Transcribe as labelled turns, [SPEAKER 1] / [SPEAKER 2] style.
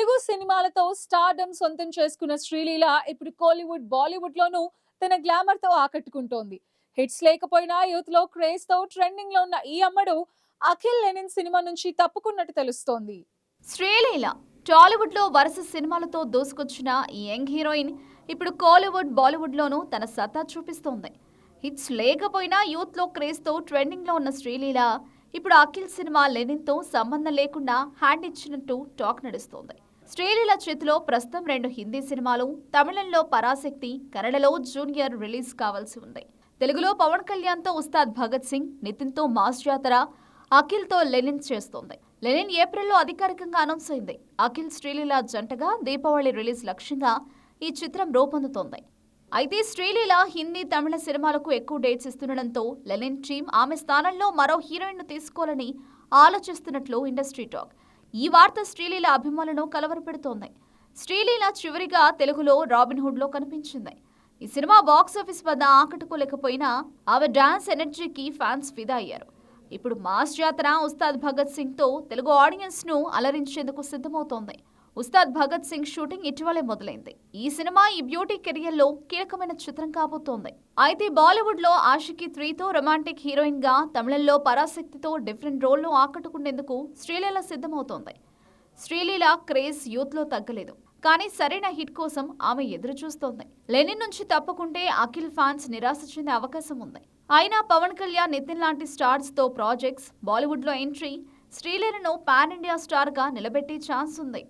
[SPEAKER 1] తెలుగు సినిమాలతో స్టార్డమ్ సొంతం చేసుకున్న శ్రీలీల ఇప్పుడు కోలీవుడ్, బాలీవుడ్ లోనూ తన గ్లామర్ తో ఆకట్టుకుంటోంది. హిట్స్ లేకపోయినా యూత్ లో క్రేజ్ తో ట్రెండింగ్ లో ఉన్న ఈ అమ్మడు అఖిల్ లెనిన్ సినిమా నుంచి తప్పుకున్నట్టు తెలుస్తోంది.
[SPEAKER 2] శ్రీలీల టాలీవుడ్ లో వరుస సినిమాలతో దూసుకొచ్చిన ఈ యంగ్ హీరోయిన్ ఇప్పుడు కోలీవుడ్, బాలీవుడ్ లోనూ తన సత్తా చూపిస్తోంది. హిట్స్ లేకపోయినా యూత్ లో క్రేజ్ తో ట్రెండింగ్ లో ఉన్న శ్రీలీల ఇప్పుడు అఖిల్ సినిమా లెనిన్ తో సంబంధం లేకుండా హ్యాండ్ ఇచ్చినట్టు టాక్ నడుస్తోంది. శ్రీలీల చేతిలో ప్రస్తుతం 2 హిందీ సినిమాలు, తమిళంలో పరాశక్తి, కన్నడలో జూనియర్ రిలీజ్ కావాల్సి ఉంది. తెలుగులో పవన్ కళ్యాణ్ తో ఉస్తాద్ భగత్ సింగ్, నితిన్ తో మాస్ జాతర, అఖిల్ తో లెనిన్ చేస్తోంది. లెనిన్ ఏప్రిల్లో అధికారికంగా అనౌన్స్ అయింది. అఖిల్ శ్రీలీల జంటగా దీపావళి రిలీజ్ లక్ష్యంగా ఈ చిత్రం రూపొందుతోంది. అయితే శ్రీలీల హిందీ, తమిళ సినిమాలకు ఎక్కువ డేట్స్ ఇస్తుండటంతో లెనిన్ టీమ్ ఆమె స్థానంలో మరో హీరోయిన్ ను తీసుకోవాలని ఆలోచిస్తున్నట్లు ఇండస్ట్రీ టాక్. ఈ వార్త శ్రీలీల అభిమానులను కలవరపెడుతోంది. శ్రీలీల చివరిగా తెలుగులో రాబిన్ హుడ్ లో కనిపించింది. ఈ సినిమా బాక్సాఫీస్ వద్ద ఆకట్టుకోలేకపోయినా ఆమె డాన్స్ ఎనర్జీకి ఫ్యాన్స్ ఫిదా అయ్యారు. ఇప్పుడు మాస్ జాతర ఉస్తాద్ భగత్ సింగ్ తో తెలుగు ఆడియన్స్ ను అలరించేందుకు సిద్ధమవుతోంది. ఉస్తాద్ భగత్ సింగ్ షూటింగ్ ఇటీవలే మొదలైంది. ఈ సినిమా ఈ బ్యూటీ కెరియర్ లో కీలకమైన చిత్రం కాబోతోంది. అయితే బాలీవుడ్ లో ఆషికీ 3తో రొమాంటిక్ హీరోయిన్ గా, తమిళంలో పరాశక్తితో డిఫరెంట్ రోల్ ను ఆకట్టుకునేందుకు శ్రీలీల సిద్ధమవుతోంది. శ్రీలీల క్రేజ్ యూత్ లో తగ్గలేదు. కానీ సరైన హిట్ కోసం ఆమె ఎదురు చూస్తోంది. లెనిన్ నుంచి తప్పుకుంటే అఖిల్ ఫ్యాన్స్ నిరాశ చెందే అవకాశం ఉంది. అయినా పవన్ కళ్యాణ్, నితిన్ లాంటి స్టార్స్ తో ప్రాజెక్ట్స్, బాలీవుడ్ లో ఎంట్రీ శ్రీలీలను పాన్ ఇండియా స్టార్ గా నిలబెట్టే ఛాన్స్ ఉంది.